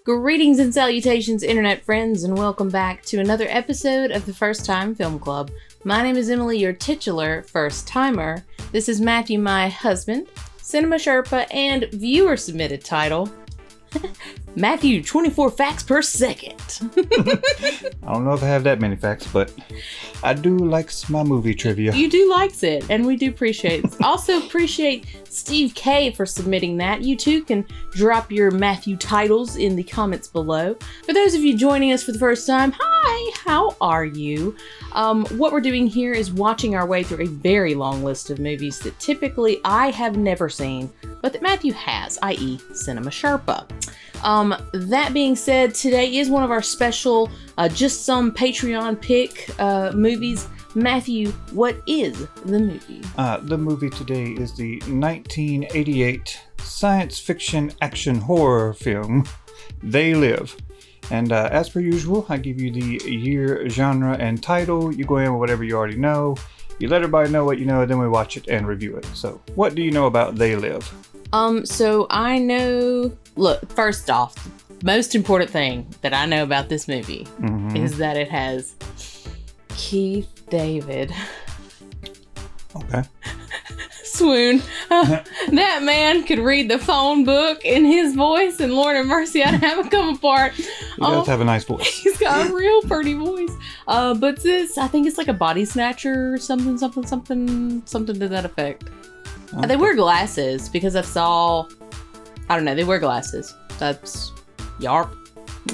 Greetings and salutations, internet friends, and welcome back to another episode of the First Time Film Club. My name is Emily, your titular first timer. This is Matthew, my husband, Cinema Sherpa, and viewer submitted title, Matthew, 24 facts per second. I don't know if I have that many facts, but I do like my movie trivia. You do likes it, and we do appreciate it. Also appreciate Steve K for submitting that. You too can drop your Matthew titles in the comments below. For those of you joining us for the first time, hi, how are you? What we're doing here is watching our way through a very long list of movies that typically I have never seen, but that Matthew has, i.e. Cinema Sherpa. That being said, today is one of our special, just some Patreon pick movies. Matthew, what is the movie? The movie today is the 1988 science fiction action horror film, They Live. And as per usual, I give you the year, genre, and title. You go in with whatever you already know. You let everybody know what you know, then we watch it and review it. So, what do you know about They Live? So I know, look, first off, the most important thing that I know about this movie is that it has Keith David. Okay. Swoon. That man could read the phone book in his voice, and Lord have mercy, I'd have it come apart. He does have a nice voice. He's got a real pretty voice. But this, I think it's like a body snatcher or something to that effect. Okay. They wear glasses because I don't know, they wear glasses. That's yarp.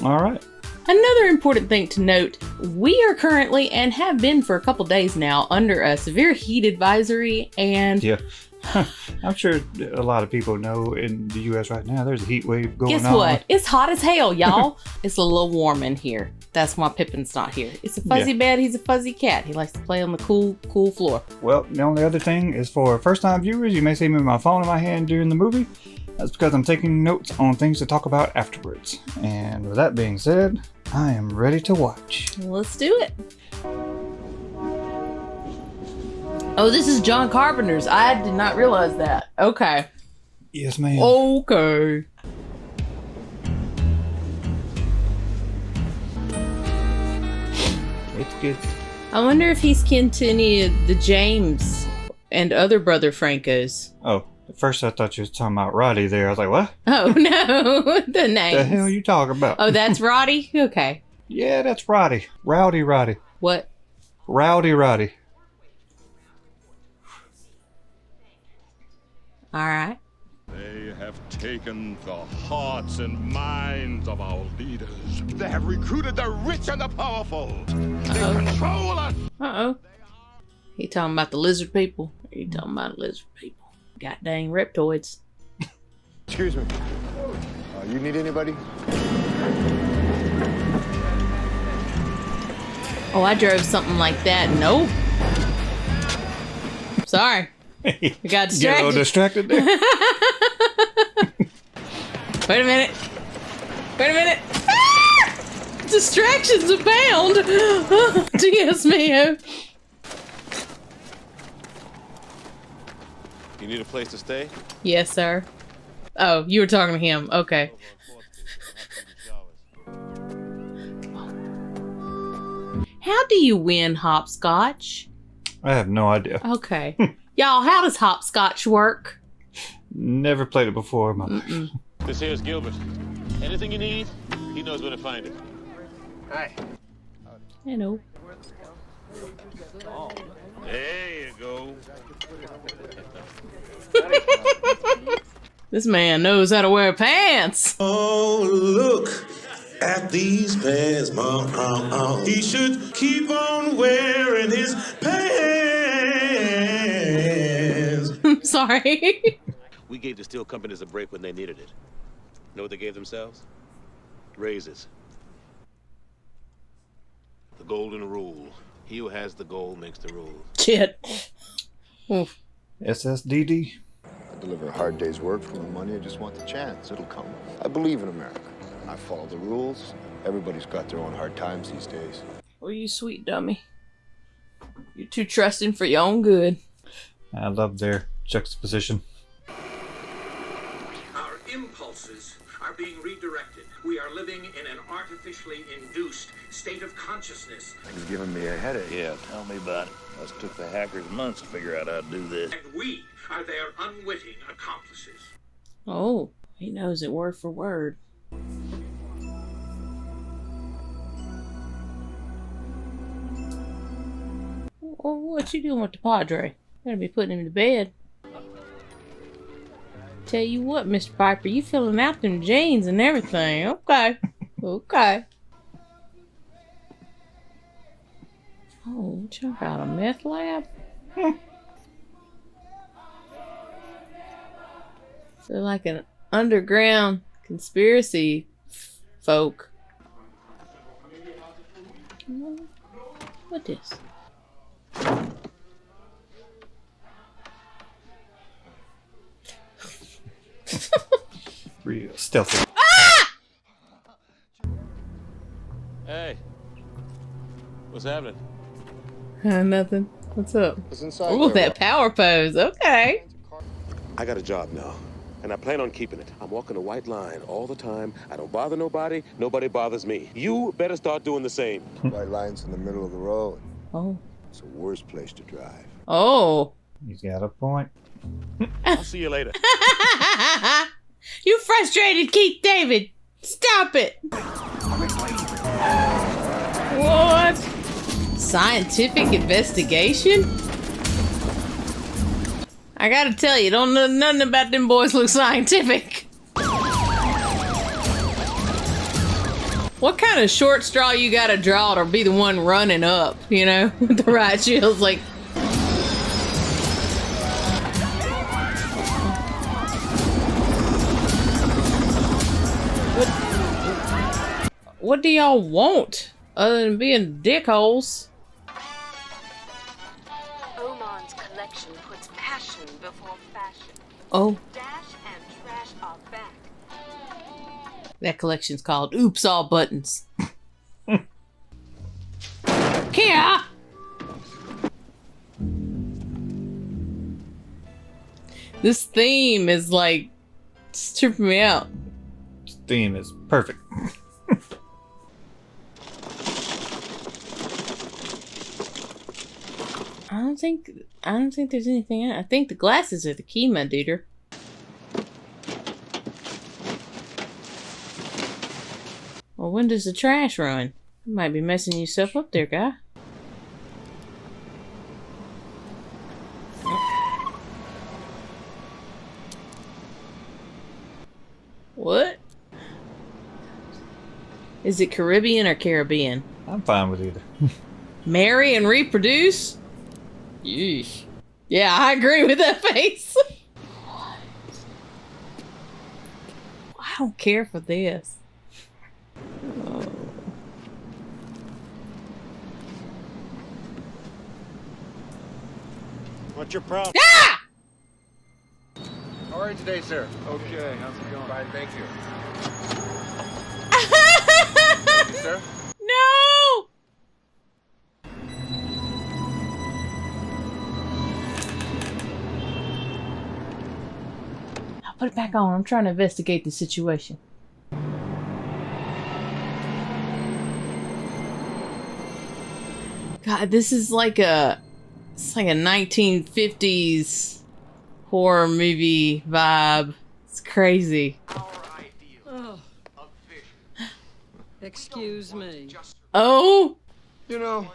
All right. Another important thing to note, we are currently, and have been for a couple days now, under a severe heat advisory, and... Yeah. I'm sure a lot of people know in the U.S. right now, there's a heat wave going on. Guess what? It's hot as hell, y'all. It's a little warm in here. That's why Pippin's not here. It's a fuzzy bed. He's a fuzzy cat. He likes to play on the cool floor. Well, the only other thing is for first-time viewers, you may see me with my phone in my hand during the movie. That's because I'm taking notes on things to talk about afterwards. And with that being said, I am ready to watch. Let's do it. Oh, this is John Carpenter's. I did not realize that. Okay. Yes, ma'am. Okay. It's good. I wonder if he's kin to any of the James and other brother Francos. Oh, at first I thought you was talking about Roddy there. I was like, what? Oh, no. The name. The hell are you talking about? Oh, that's Roddy? Okay. Yeah, that's Roddy. Rowdy Roddy. What? Rowdy Roddy. All right. They have taken the hearts and minds of our leaders. They have recruited the rich and the powerful. They control us. Uh-oh. He talking about the lizard people? Or you talking about lizard people? God dang reptoids. Excuse me. You need anybody? Oh, I drove something like that. Nope. Sorry. I got distracted. Get a little distracted there. Wait a minute. Ah! Distractions abound. Dios mio. You need a place to stay? Yes, sir. Oh, you were talking to him. Okay. How do you win hopscotch? I have no idea. Okay. Y'all, how does hopscotch work? Never played it before in my life. This here's Gilbert. Anything you need, he knows where to find it. Hi. Hello. There you go. This man knows how to wear pants. Oh, look at these pants, Mom. He should keep on wearing his pants. I'm sorry. We gave the steel companies a break when they needed it. Know what they gave themselves? Raises. The golden rule. He who has the gold makes the rules. Shit. Oof. SSDD. I deliver a hard day's work for my money. I just want the chance. It'll come. I believe in America. I follow the rules. Everybody's got their own hard times these days. Oh, you sweet dummy. You're too trusting for your own good. I love their juxtaposition. Our impulse impulses are being redirected. We are living in an artificially induced state of consciousness. It's giving me a headache. Yeah, tell me about it. Us took the hackers months to figure out how to do this. And we are their unwitting accomplices. Oh, he knows it word for word. Well, what you doing with the Padre? Gotta be putting him to bed. Tell you what, Mr. Piper, you filling out them jeans and everything. Okay. Okay. Oh, check out a meth lab? They're like an underground conspiracy folk. What is? Real stealthy. Ah! Hey. What's happening? Nothing. What's up? What's inside Oh, there, that power pose. Okay. I got a job now, and I plan on keeping it. I'm walking a white line all the time. I don't bother nobody. Nobody bothers me. You better start doing the same. White lines in the middle of the road. Oh. It's the worst place to drive. Oh. He's got a point. I'll see you later. You frustrated Keith David. Stop it. What? Scientific investigation? I gotta tell you, don't know nothing about them boys look scientific. What kind of short straw you gotta draw to be the one running up, you know, with the riot shields? Like, what do y'all want other than being dickholes? Oman's collection puts passion before fashion. Oh, Dash and trash are back. that collection's called Oops All Buttons. Kia! This theme is like, it's tripping me out. This theme is perfect. I don't think there's anything in it. I think the glasses are the key, my duder. Well, when does the trash run? You might be messing yourself up there, guy. What? Is it Caribbean or Caribbean? I'm fine with either. Marry and reproduce? Yeesh. Yeah, I agree with that face. What? I don't care for this. Oh. What's your problem? Ah! How are you today, sir? Okay, how's it going? Fine, thank you. Thank you, sir. No! I'll put it back on. I'm trying to investigate the situation. God, this is like it's like a 1950s horror movie vibe. It's crazy. Oh. Excuse me. Oh! You know,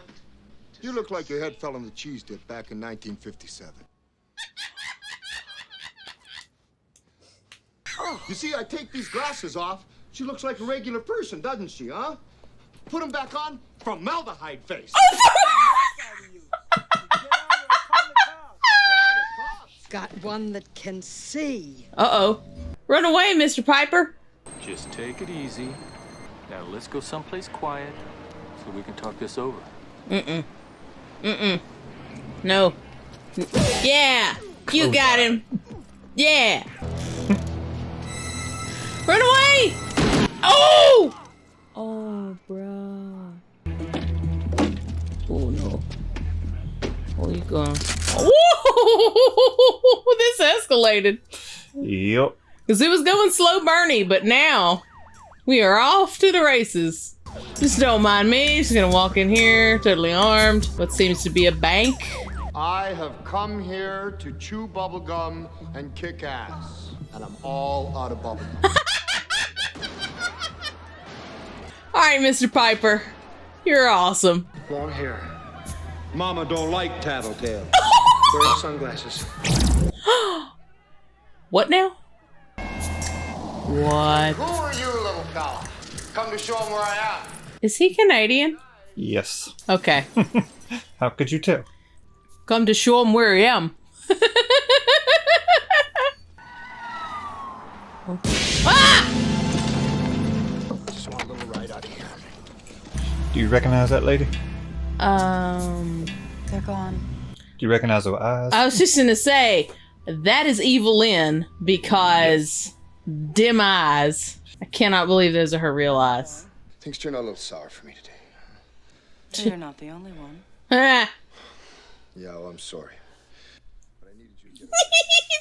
you look like your head fell on the cheese dip back in 1957. You see, I take these glasses off. She looks like a regular person, doesn't she, huh? Put them back on, formaldehyde face. Got one that can see. Uh-oh. Run away, Mr. Piper. Just take it easy. Now let's go someplace quiet so we can talk this over. No. Yeah! You got him! Yeah! Run away! Oh! Oh, bruh. Oh, no. Oh, you going? Whoa! This escalated. Yep. Because it was going slow burny, but now we are off to the races. Just don't mind me. She's gonna walk in here, totally armed. What seems to be a bank. I have come here to chew bubblegum and kick ass. And I'm all out of bubblegum. All right, Mr. Piper. You're awesome. Come on here. Mama don't like tattletale. Wear sunglasses. What now? What? Who are you, little fella? Come to show him where I am. Is he Canadian? Yes. Okay. How could you tell? Come to show him where I am. Ah! Just want a little ride out of here. Do you recognize that lady? They're gone. Do you recognize her eyes? I was just gonna say, that is Evelyn because dim eyes. I cannot believe those are her real eyes. Things turned out a little sour for me today. You're not the only one. Ah. Yeah, well, I'm sorry. But I needed you to get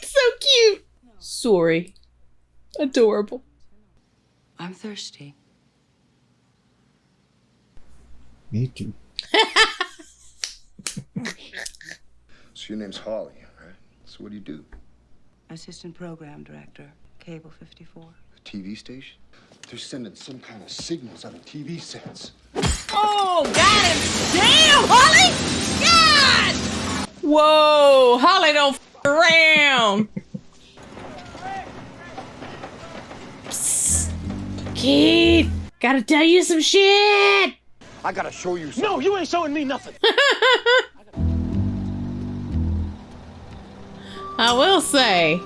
It's so cute. Sorry. Adorable. I'm thirsty. Me too. So your name's Holly, right? So what do you do? Assistant program director, Cable 54. A TV station? They're sending some kind of signals out of TV sets. Oh, got him! Damn, Holly! God! Whoa, Holly don't f around. Psst. Keith, gotta tell you some shit. I gotta show you something. No, you ain't showing me nothing. I will say,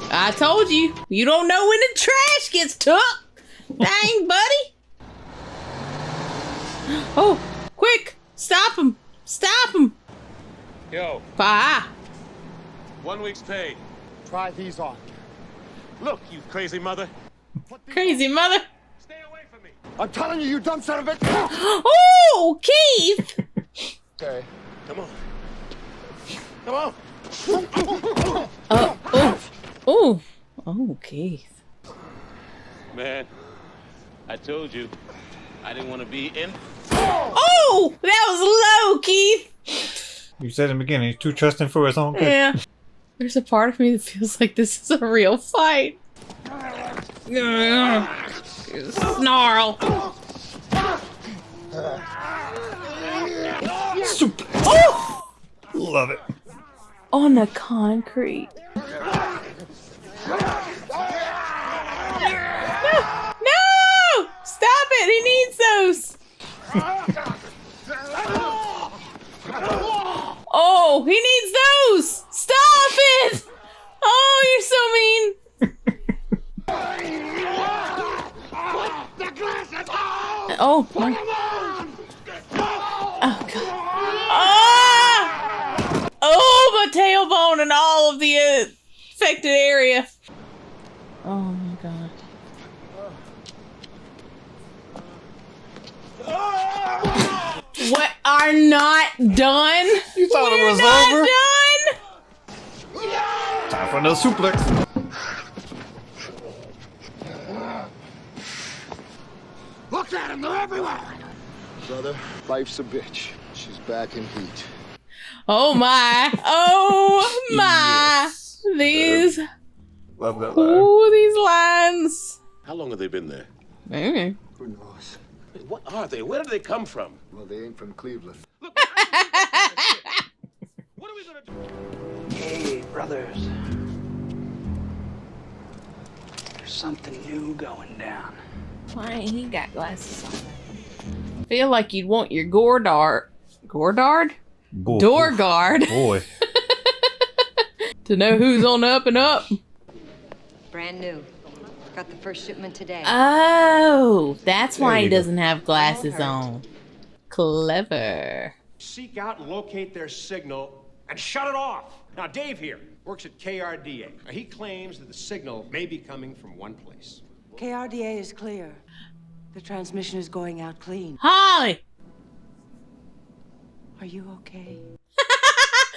I told you, you don't know when the trash gets took. Dang, buddy. Oh, quick, stop him. Stop him. Yo. Bye. 1 week's pay. Try these on. Look, you crazy mother. Crazy mother. Stay away from me. I'm telling you, you dumb son of a... Oh, Keith. Okay. Come on. Come on. Oh, Keith. Man, I told you I didn't want to be in. Oh, that was low, Keith. You said in the beginning, he's too trusting for his own good. Yeah. There's a part of me that feels like this is a real fight. Snarl. Oh! Love it. On the concrete. No! Stop it! He needs those! Oh, he needs those! Stop it! Oh, you're so mean! Oh, my. Oh, God. Ah! Oh, my tailbone and all of the affected area. Oh, my God. What? Are not done? You thought it was over? Done? Time for another suplex. Look at them, they're everywhere! Brother, life's a bitch. She's back in heat. Oh my. Oh my. Yes. These. Love that line. Ooh, these lines. How long have they been there? Okay. Who knows? What are they? Where do they come from? Well, they ain't from Cleveland. What are we gonna do? Hey, brothers. There's something new going down. Why ain't he got glasses on? Feel like you'd want your Gordard? Door guard. Boy. To know who's on the up and up. Brand new. Got the first shipment today. Oh, that's why he doesn't have glasses on. Clever. Seek out and locate their signal and shut it off. Now, Dave here works at KRDA. Now, he claims that the signal may be coming from one place. KRDA is clear. The transmission is going out clean. Holly! Are you okay?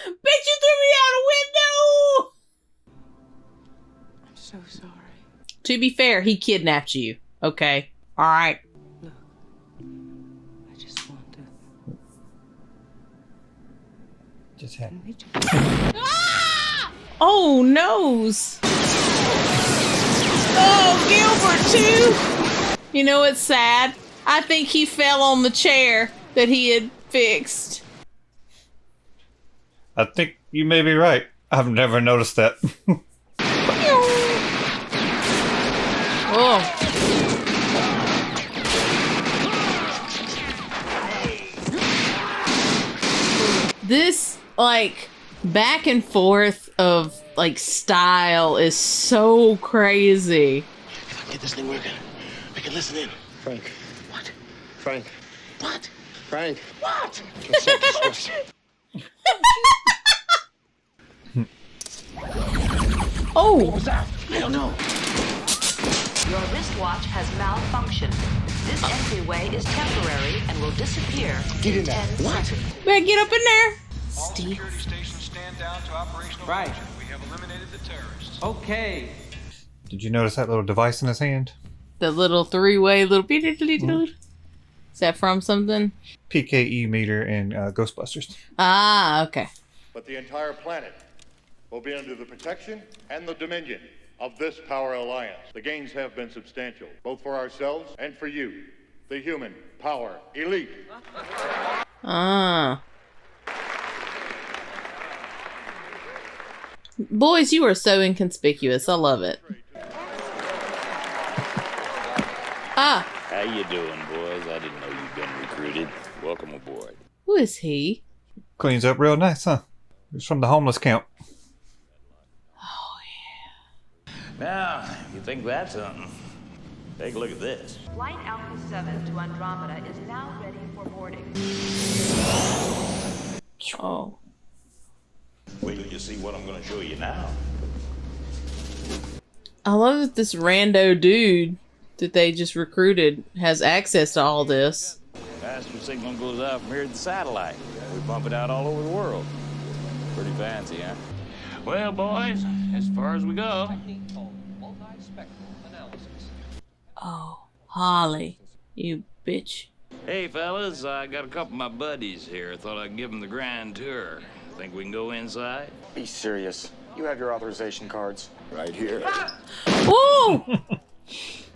Bitch, you threw me out a window! I'm so sorry. To be fair, he kidnapped you. Okay. All right. I just want to. Just had. Oh, nose. Oh, Gilbert, too. You know what's sad? I think he fell on the chair that he had fixed. I think you may be right. I've never noticed that. Oh. This, like, back and forth of, like, style is so crazy. If I can get this thing working, I can listen in. Frank. What? Frank. What? Frank. What? Oh! What was that? I don't know. Your wristwatch has malfunctioned. This entryway is temporary and will disappear in 10 seconds. Better get up in there. All Steve. security stations stand down to operational function. We have eliminated the terrorists. Okay. Did you notice that little device in his hand? The little three-way little... Is that from something? PKE meter in Ghostbusters. Ah, okay. But the entire planet will be under the protection and the dominion of this power alliance. The gains have been substantial, both for ourselves and for you, the human power elite. Ah. Boys, you are so inconspicuous. I love it. Ah. How you doing, boys? I didn't know you'd been recruited. Welcome aboard. Who is he? Cleans up real nice, huh? It's from the homeless camp. Now, you think that's something? Take a look at this. Flight Alpha 7 to Andromeda is now ready for boarding. Oh. Wait till you see what I'm going to show you now. I love that this rando dude that they just recruited has access to all this. Faster signal goes out from here to the satellite. We pump it out all over the world. Pretty fancy, huh? Well, boys, as far as we go. Oh, Holly, you bitch. Hey, fellas, I got a couple of my buddies here. Thought I'd give them the grand tour. Think we can go inside? Be serious. You have your authorization cards. Right here. Woo!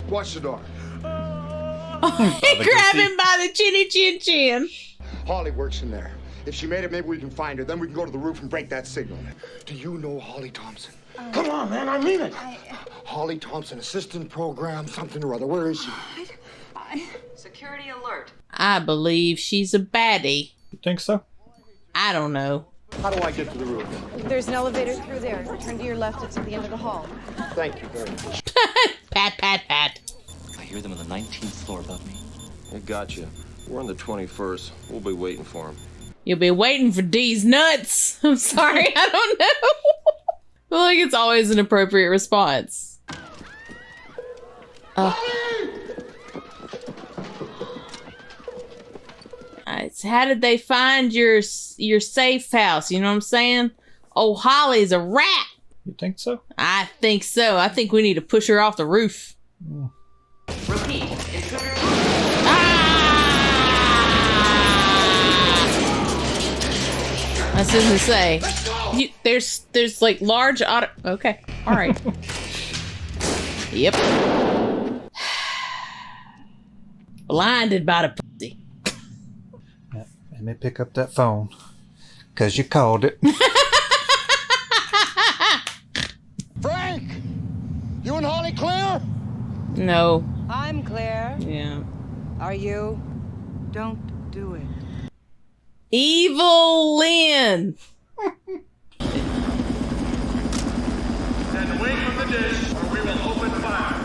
Watch the door. He grabbed him by the chinny chin chin. Holly works in there. If she made it, maybe we can find her. Then we can go to the roof and break that signal. Do you know Holly Thompson? Come on, man, I mean it. Holly Thompson, assistant program, something or other. Where is she? Security alert. I believe she's a baddie. You think so? I don't know. How do I get to the roof? There's an elevator through there. Turn to your left. It's at the end of the hall. Thank you very much. Pat, pat, pat. I hear them on the 19th floor above me. I gotcha. We're on the 21st. We'll be waiting for him. You'll be waiting for D's nuts. I'm sorry, I don't know. I feel like it's always an appropriate response. How did they find your safe house? You know what I'm saying? Oh, Holly's a rat. You think so? I think so. I think we need to push her off the roof. Repeat. Intruder. I was just gonna say, there's like large auto. Okay, all right. Yep. Blinded by the pussy. Yeah, let me pick up that phone, cause you called it. Frank, you and Holly clear? No. I'm clear. Yeah. Are you? Don't do it. Evil Lynn. Stand away from the dish or we will open fire.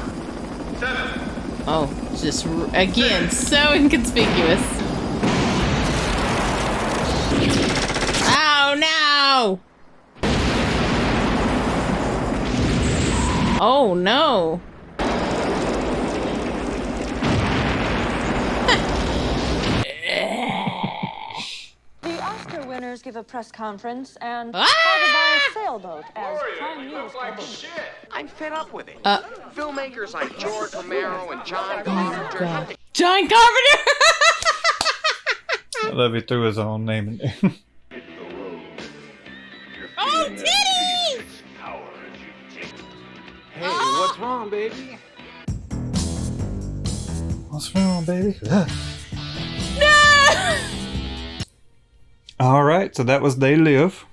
7. Oh, just again, so inconspicuous. Oh no! Oh no! The Oscar winner Carpenters give a press conference and how to buy a sailboat as prime news continues. I'm fed up with it. Filmmakers like George Romero and John Carpenter. God. John Carpenter! I love he threw his own name in there. Oh, titties! Hey, what's wrong, baby? What's wrong, baby? No! All right, so that was They Live.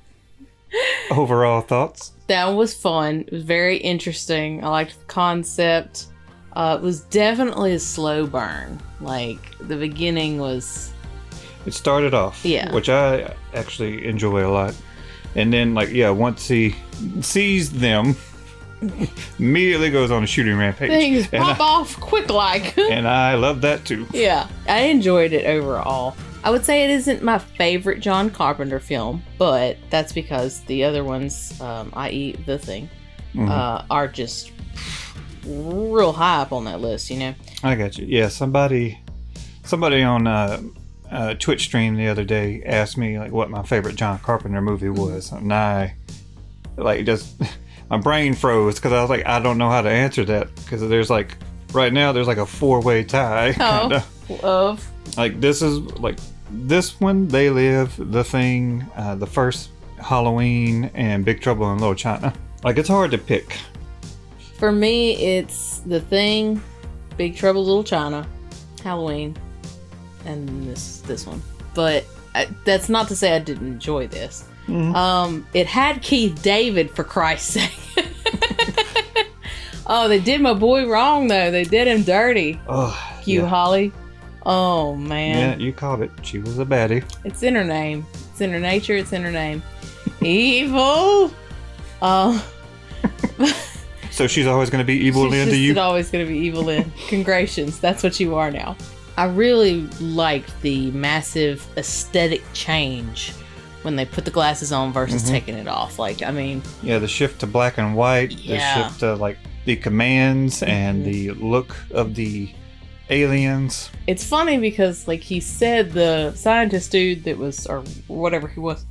Overall thoughts? That was fun. It was very interesting. I liked the concept. It was definitely a slow burn. Like, the beginning was... It started off, yeah, which I actually enjoy a lot. And then, like, yeah, once he sees them, immediately goes on a shooting rampage. Things pop off quick like. And I love that too. Yeah, I enjoyed it overall. I would say it isn't my favorite John Carpenter film, but that's because the other ones, i.e. The Thing, are just real high up on that list, you know? I got you. Yeah, somebody on Twitch stream the other day asked me like what my favorite John Carpenter movie was, and I like just my brain froze because I was like, I don't know how to answer that because there's like right now there's like a 4-way tie. Oh, of like this is like this one, They Live, The Thing, the first Halloween, and Big Trouble in Little China. Like it's hard to pick. For me, it's The Thing, Big Trouble in Little China, Halloween, and this one. But that's not to say I didn't enjoy this. It had Keith David, for Christ's sake. Oh, they did my boy wrong though. They did him dirty. Oh, Hugh Holly. Oh man. Yeah, you called it. She was a baddie. It's in her name. It's in her nature. It's in her name. Evil. So she's always going to be Evil Lynn to you? She's always going to be Evil Lynn. Congratulations. That's what you are now. I really liked the massive aesthetic change when they put the glasses on versus taking it off. Like, I mean... Yeah, the shift to black and white. Yeah. The shift to, like, the commands and the look of the aliens. It's funny because, like, he said the scientist dude that was, or whatever he was,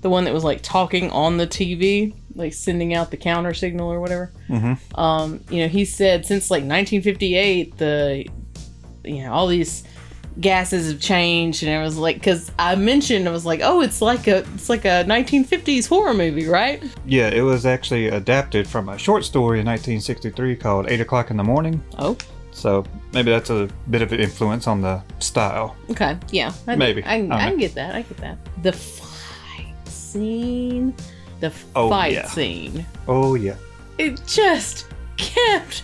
the one that was, like, talking on the TV, like, sending out the counter signal or whatever. You know, he said since, like, 1958, all these gases have changed, and it was like, because I mentioned, I was like, oh, it's like a 1950s horror movie, right? Yeah, it was actually adapted from a short story in 1963 called 8 O'Clock in the Morning. Oh. So maybe that's a bit of an influence on the style. Okay, yeah. Maybe. I can get that. I get that. The fight scene. Scene. Oh, yeah. It just kept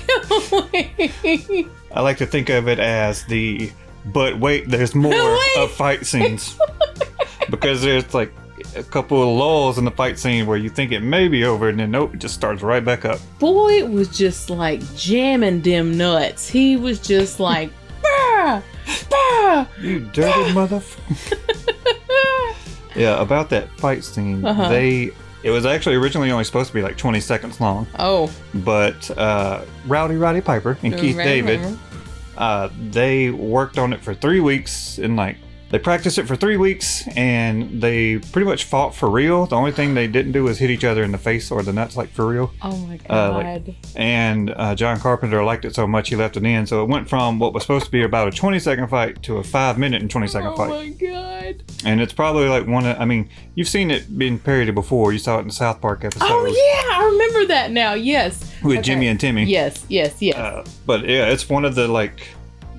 going. I like to think of it as but wait, there's more of fight scenes. Because there's like a couple of lulls in the fight scene where you think it may be over, and then nope, it just starts right back up. Boy was just like jamming them nuts. He was just like, bah, bah, you dirty motherfucker. Yeah, about that fight scene, it was actually originally only supposed to be like 20 seconds long. Oh. But Roddy Piper and Keith David, they worked on it for 3 weeks, and like they practiced it for 3 weeks, and they pretty much fought for real. The only thing they didn't do was hit each other in the face or the nuts, like for real. Oh my god. And John Carpenter liked it so much he left it in, so it went from what was supposed to be about a 20-second fight to a 5-minute and 20-second fight. Oh my god. And it's probably like you've seen it being parodied before. You saw it in the South Park episode. Oh yeah, I remember that now. Yes. With Jimmy and Timmy. Yes. But yeah, it's one of the like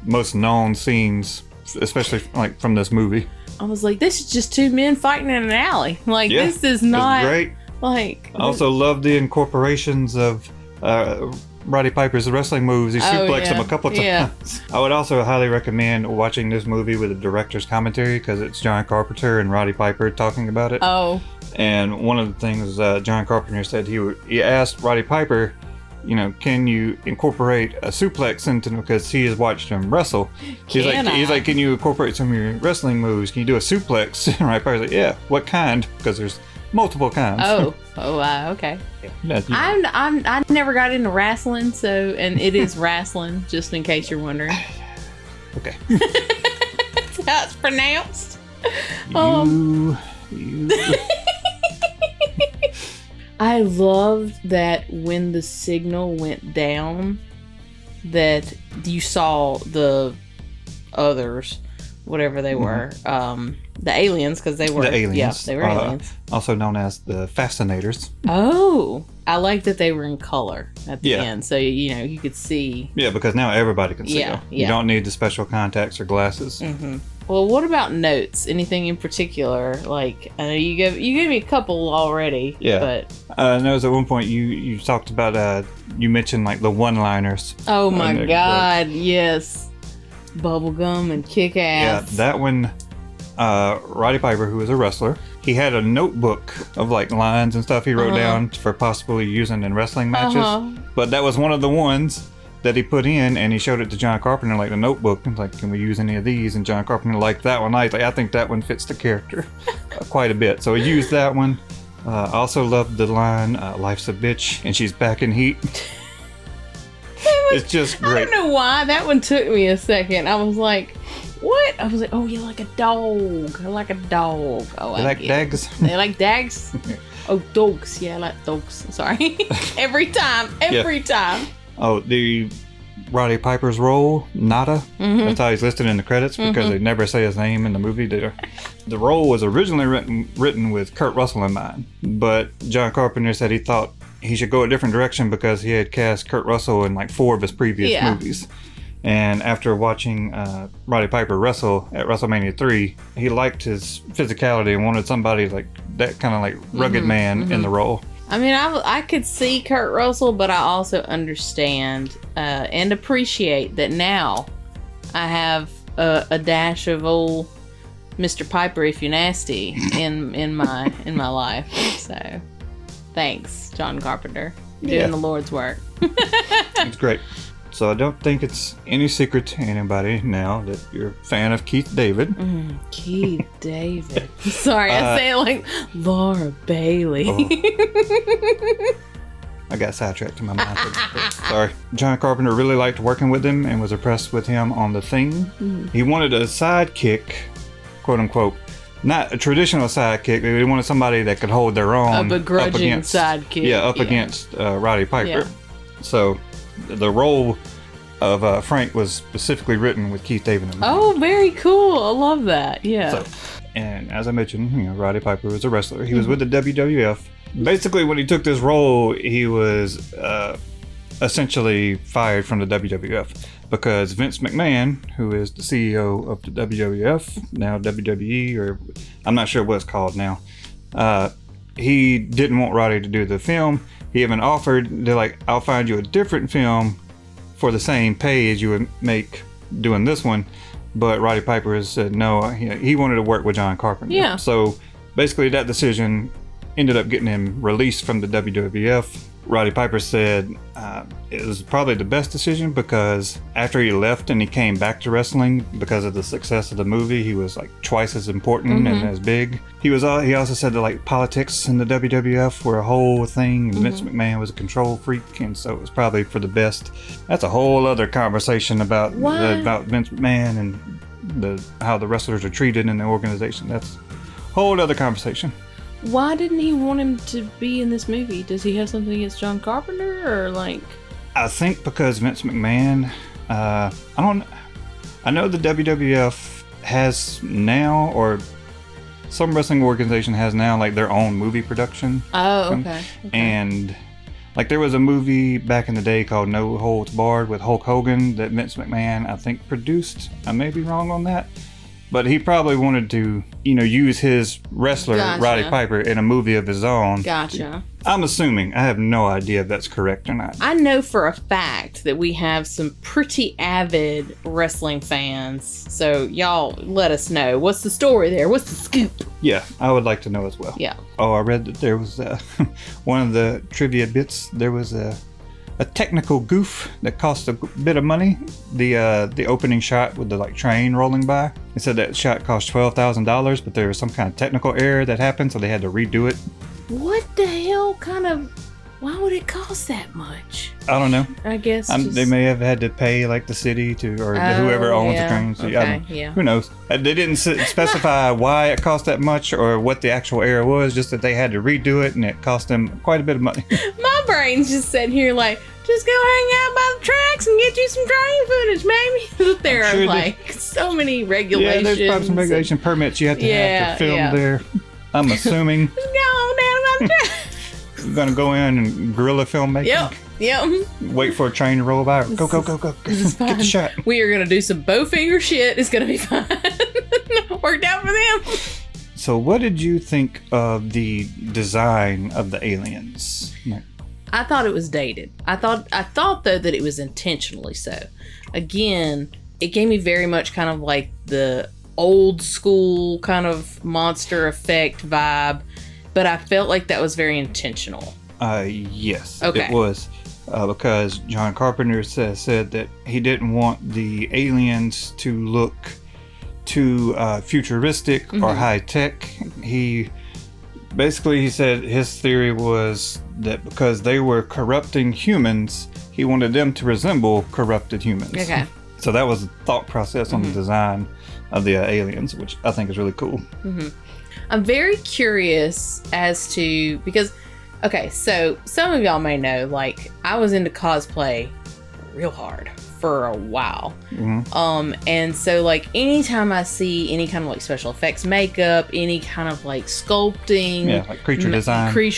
most known scenes, especially like from this movie. I was like, this is just two men fighting in an alley. Like, yeah, this is not great. Like. I also love the incorporations of Roddy Piper's wrestling moves. He suplexed him a couple times. Yeah. I would also highly recommend watching this movie with a director's commentary because it's John Carpenter and Roddy Piper talking about it. Oh. And one of the things John Carpenter said, he asked Roddy Piper, can you incorporate a suplex into him, because he has watched him wrestle. He's like, can you incorporate some of your wrestling moves? Can you do a suplex? And Roddy Piper's like, yeah. What kind? Because there's multiple kinds. Okay. I never got into wrestling, and it is wrestling, just in case you're wondering. Okay. That's how it's pronounced. I loved that when the signal went down, that you saw the others, whatever they were, the aliens, because they were the aliens. Yeah, they were aliens, also known as the Fascinators. Oh, I like that they were in color at the Yeah. end, so you could see. Yeah, because now everybody can see Yeah, them. yeah. You don't need the special contacts or glasses. Mm-hmm. Well, what about notes? Anything in particular? Like, I know you gave me a couple already. Yeah. But I know at one point you talked about you mentioned like the one-liners. oh my God, yes, bubblegum and kick Yeah, ass. that one. Roddy Piper, who was a wrestler, he had a notebook of like lines and stuff he wrote down for possibly using in wrestling matches. But that was one of the ones that he put in, and he showed it to John Carpenter, like the notebook, and like, can we use any of these? And John Carpenter liked that one. He's like, I think that one fits the character quite a bit. So he used that one. I also loved the line, "Life's a bitch and she's back in heat." It's just great. I don't know why that one took me a second. I was like, what? I was like, oh, you like a dog. I like a dog. Oh, You I like get it. dags? They like dags? Oh, dogs. Yeah, I like dogs. Sorry. Every time. Oh, the Roddy Piper's role, Nada. That's how he's listed in the credits because they never say his name in the movie. The role was originally written with Kurt Russell in mind, but John Carpenter said he thought he should go a different direction because he had cast Kurt Russell in like 4 of his previous movies. And after watching Roddy Piper wrestle at WrestleMania 3, he liked his physicality and wanted somebody like that kind of like rugged man in the role. I mean, I could see Kurt Russell, but I also understand and appreciate that now I have a dash of old Mr. Piper, if you nasty, in my life. So, thanks, John Carpenter, doing the Lord's work. It's great. So I don't think it's any secret to anybody now that you're a fan of Keith David. Keith David. Sorry, I say it like Laura Bailey. I got sidetracked in my mind. Sorry. John Carpenter really liked working with him and was impressed with him on The Thing. He wanted a sidekick, quote unquote, not a traditional sidekick, but he wanted somebody that could hold their own. A begrudging sidekick. Yeah, against Roddy Piper. Yeah. So the role of Frank was specifically written with Keith David in mind. Oh, very cool. I love that. Yeah. So, and as I mentioned, Roddy Piper was a wrestler. He was with the WWF. Basically, when he took this role, he was essentially fired from the WWF because Vince McMahon, who is the CEO of the WWF, now WWE, or I'm not sure what it's called now, he didn't want Roddy to do the film. He even offered, they're like, I'll find you a different film for the same pay as you would make doing this one. But Roddy Piper has said no. He wanted to work with John Carpenter. Yeah. So basically that decision ended up getting him released from the WWF. Roddy Piper said it was probably the best decision because after he left and he came back to wrestling because of the success of the movie, he was like twice as important and as big. He also said that like politics in the WWF were a whole thing, and Vince McMahon was a control freak, and so it was probably for the best. That's a whole other conversation about Vince McMahon and how the wrestlers are treated in the organization. That's a whole other conversation. Why didn't he want him to be in this movie? Does he have something against John Carpenter, or like? I think because Vince McMahon, I know the WWF has now, or some wrestling organization has now, like their own movie production. Oh, okay. And like there was a movie back in the day called No Holds Barred with Hulk Hogan that Vince McMahon, I think, produced. I may be wrong on that. But he probably wanted to, use his wrestler, Roddy Piper, in a movie of his own. Gotcha. I'm assuming. I have no idea if that's correct or not. I know for a fact that we have some pretty avid wrestling fans. So y'all let us know. What's the story there? What's the scoop? Yeah, I would like to know as well. Yeah. Oh, I read that there was one of the trivia bits. There was a technical goof that cost a bit of money. The opening shot with the train rolling by. They said that shot cost $12,000, but there was some kind of technical error that happened, so they had to redo it. What the hell kind of Why would it cost that much? I don't know. I guess they may have had to pay like the city or whoever owns the train. So who knows? They didn't specify why it cost that much or what the actual error was. Just that they had to redo it, and it cost them quite a bit of money. My brain's just sitting here like, just go hang out by the tracks and get you some train footage, maybe. There are like so many regulations. Yeah, there's probably some regulation permits you have to film there. I'm assuming. Just go on down by the track. We're gonna go in and guerrilla filmmaking. Yep. Wait for a train to roll by. Go. This is fine. Get the shot. We are gonna do some Bowfinger shit. It's gonna be fine. Worked out for them. So, what did you think of the design of the aliens? I thought it was dated. I thought though that it was intentionally so. Again, it gave me very much kind of like the old school kind of monster effect vibe, but I felt like that was very intentional. Yes, okay. It was because John Carpenter said that he didn't want the aliens to look too futuristic or high tech. He said his theory was that because they were corrupting humans, he wanted them to resemble corrupted humans. Okay. So that was the thought process on the design of the aliens, which I think is really cool. I'm very curious as to, because, okay, so some of y'all may know, like, I was into cosplay real hard for a while. And so, like, anytime I see any kind of, like, special effects makeup, any kind of, like, sculpting. Like creature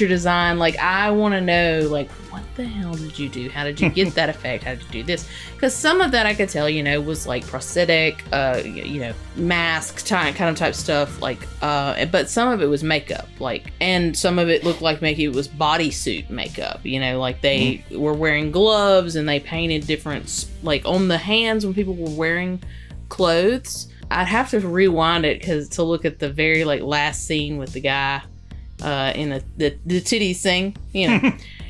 design. Like, I want to know, like, what the hell did you do? How did you get that effect? How did you do this? Because some of that I could tell, was like prosthetic, mask type stuff, like, but some of it was makeup, like, and some of it looked like maybe it was bodysuit makeup, like they were wearing gloves and they painted different, like on the hands when people were wearing clothes. I'd have to rewind it to look at the very like last scene with the guy in the titties scene,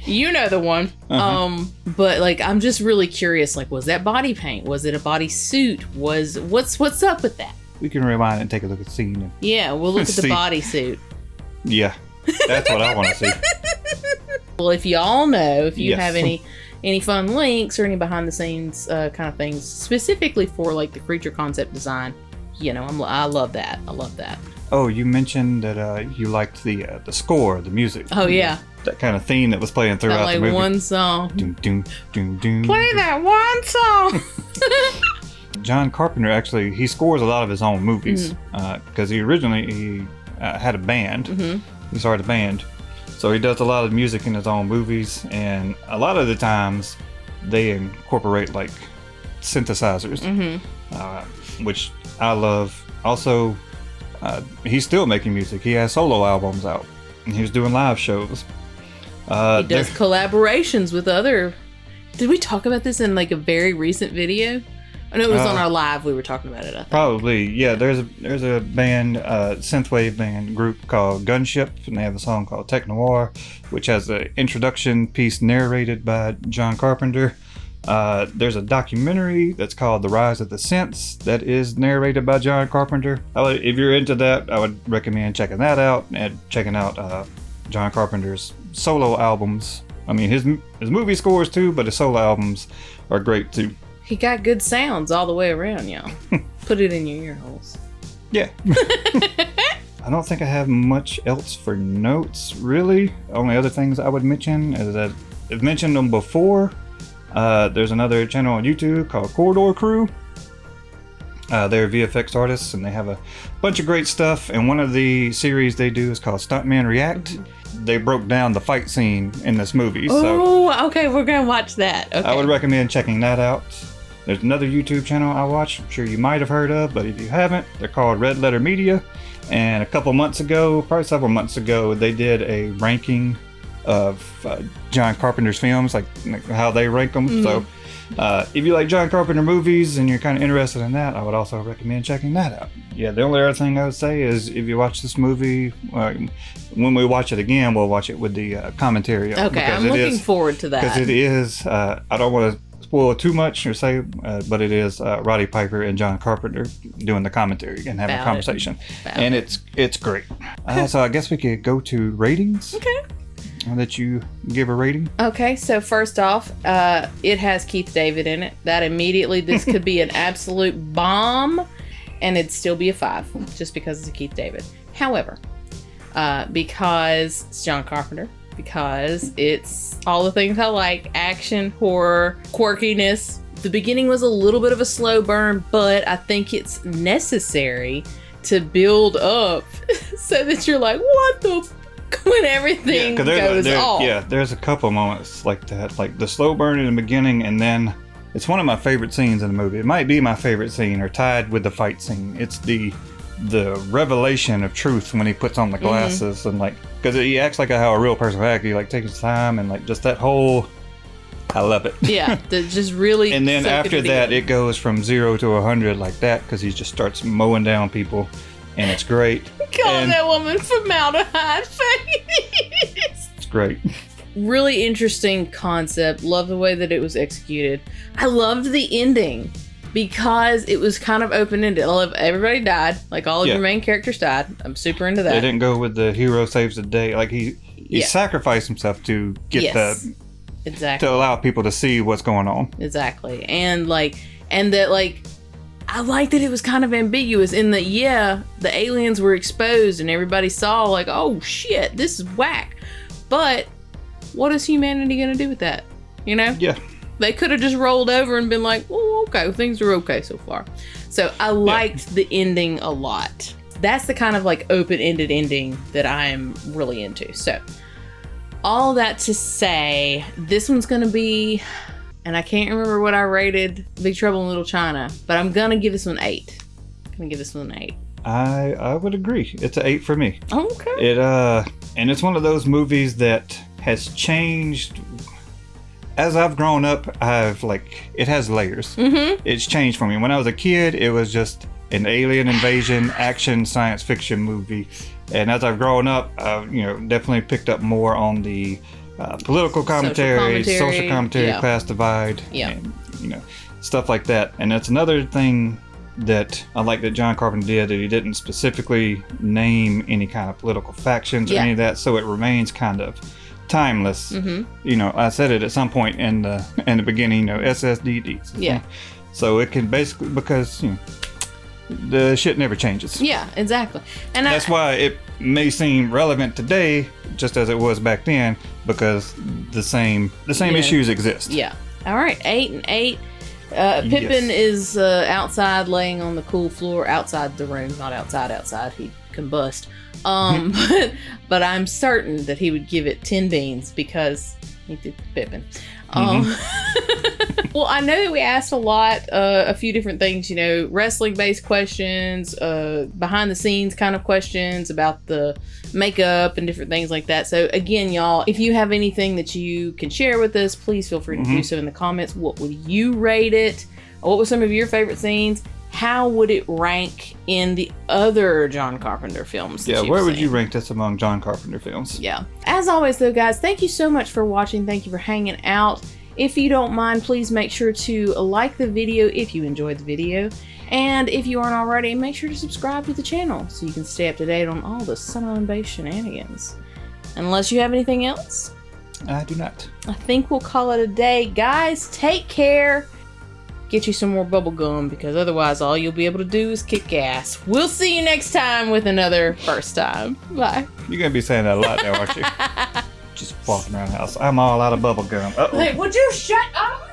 You know the one. But like I'm just really curious, like, was that body paint? Was it a body suit? What's up with that? We can rewind and take a look at the scene. Yeah, we'll look at the body suit. Yeah. That's what I want to see. Well, if y'all know, if you have any fun links or any behind the scenes kind of things specifically for like the creature concept design, I love that. I love that. Oh, you mentioned that you liked the score, the music. Oh yeah. That kind of theme that was playing throughout the movie. One song. Doom, doom, doom, doom. Play that one song. John Carpenter he scores a lot of his own movies because he originally had a band. He started a band, so he does a lot of music in his own movies, and a lot of the times they incorporate like synthesizers, which I love. Also, he's still making music. He has solo albums out, and he was doing live shows. He does collaborations with other. Did we talk about this in like a very recent video? I know it was on our live. We were talking about it. I think. Probably, yeah. There's a band, synthwave band group called Gunship, and they have a song called Tech Noir, which has an introduction piece narrated by John Carpenter. There's a documentary that's called The Rise of the Synths that is narrated by John Carpenter. If you're into that, I would recommend checking that out and checking out John Carpenter's solo albums. I mean, his movie scores too, but his solo albums are great too. He got good sounds all the way around, y'all. Put it in your ear holes. Yeah. I don't think I have much else for notes, really. Only other things I would mention is that I've mentioned them before. There's another channel on YouTube called Corridor Crew. They're VFX artists, and they have a bunch of great stuff. And one of the series they do is called Stuntman React. They broke down the fight scene in this movie. Okay, we're gonna watch that. Okay. I would recommend checking that out. There's another YouTube channel I watch, I'm sure you might have heard of, but if you haven't, they're called Red Letter Media. And a couple months ago, probably several months ago, they did a ranking of John Carpenter's films, like how they rank them. So if you like John Carpenter movies and you're kind of interested in that, I would also recommend checking that out. Yeah, the only other thing I would say is if you watch this movie, when we watch it again, we'll watch it with the commentary. Okay, I'm looking forward to that. Because it is, I don't want to spoil too much or say, but it is Roddy Piper and John Carpenter doing the commentary and having a conversation. And it's great. So I guess we could go to ratings. Okay. that you give a rating? Okay, so first off, it has Keith David in it. That immediately, this could be an absolute bomb, and it'd still be a 5, just because it's a Keith David. However, because it's John Carpenter, because it's all the things I like, action, horror, quirkiness. The beginning was a little bit of a slow burn, but I think it's necessary to build up so that you're like, what the f-? When everything goes off. Yeah, there's a couple moments like that, like the slow burn in the beginning, and then it's one of my favorite scenes in the movie. It might be my favorite scene, or tied with the fight scene. It's the revelation of truth when he puts on the glasses, and like, because he acts like how a real person would act. He like takes his time, and like just that whole, I love it. Yeah, just really. And then after that, it goes from 0 to 100 like that, because he just starts mowing down people, and it's great. Call that woman formaldehyde face. It's great. Really interesting concept. Love the way that it was executed. I loved the ending, because it was kind of open-ended. Everybody died. Like, all of your main characters died. I'm super into that. They didn't go with the hero saves the day. Like, he sacrificed himself to get exactly, to allow people to see what's going on. Exactly. And that I like that it was kind of ambiguous in that, the aliens were exposed and everybody saw like, oh shit, this is whack. But what is humanity going to do with that? You know? Yeah. They could have just rolled over and been like, oh, okay, things are okay so far. So I liked the ending a lot. That's the kind of like open-ended ending that I'm really into. So all that to say, this one's going to be, and I can't remember what I rated Big Trouble in Little China, but I'm going to give this one 8. I'm going to give this one an 8. I would agree. It's an 8 for me. Okay. And it's one of those movies that has changed. As I've grown up, it has layers. Mm-hmm. It's changed for me. When I was a kid, it was just an alien invasion, action, science fiction movie. And as I've grown up, I've definitely picked up more on the political commentary, social commentary, class divide, and stuff like that. And that's another thing that I like that John Carpenter did, that he didn't specifically name any kind of political factions or any of that, so it remains kind of timeless. Mm-hmm. I said it at some point in the beginning, SSDDs. Yeah. So it can basically, because the shit never changes. Yeah, exactly. And that's why it may seem relevant today, just as it was back then, because the same issues exist. Yeah. All right, 8 and 8. Pippin is outside, laying on the cool floor outside the room, not outside. He'd combust. But I'm certain that he would give it 10 beans because he did Pippin. Well, I know that we asked a few different things, wrestling-based questions, behind-the-scenes kind of questions about the makeup and different things like that. So again, y'all, if you have anything that you can share with us, please feel free to do so in the comments. What would you rate it? What were some of your favorite scenes? How would it rank in the other John Carpenter films? Yeah, where would you rank this among John Carpenter films? Yeah. As always, though, guys, thank you so much for watching. Thank you for hanging out. If you don't mind, please make sure to like the video if you enjoyed the video. And if you aren't already, make sure to subscribe to the channel so you can stay up to date on all the Summerlin-based shenanigans. Unless you have anything else? I do not. I think we'll call it a day. Guys, take care. Get you some more bubble gum, because otherwise all you'll be able to do is kick ass. We'll see you next time with another First Time. Bye. You're going to be saying that a lot now, aren't you? Just walking around the house. I'm all out of bubble gum. Uh-oh. Hey, would you shut up?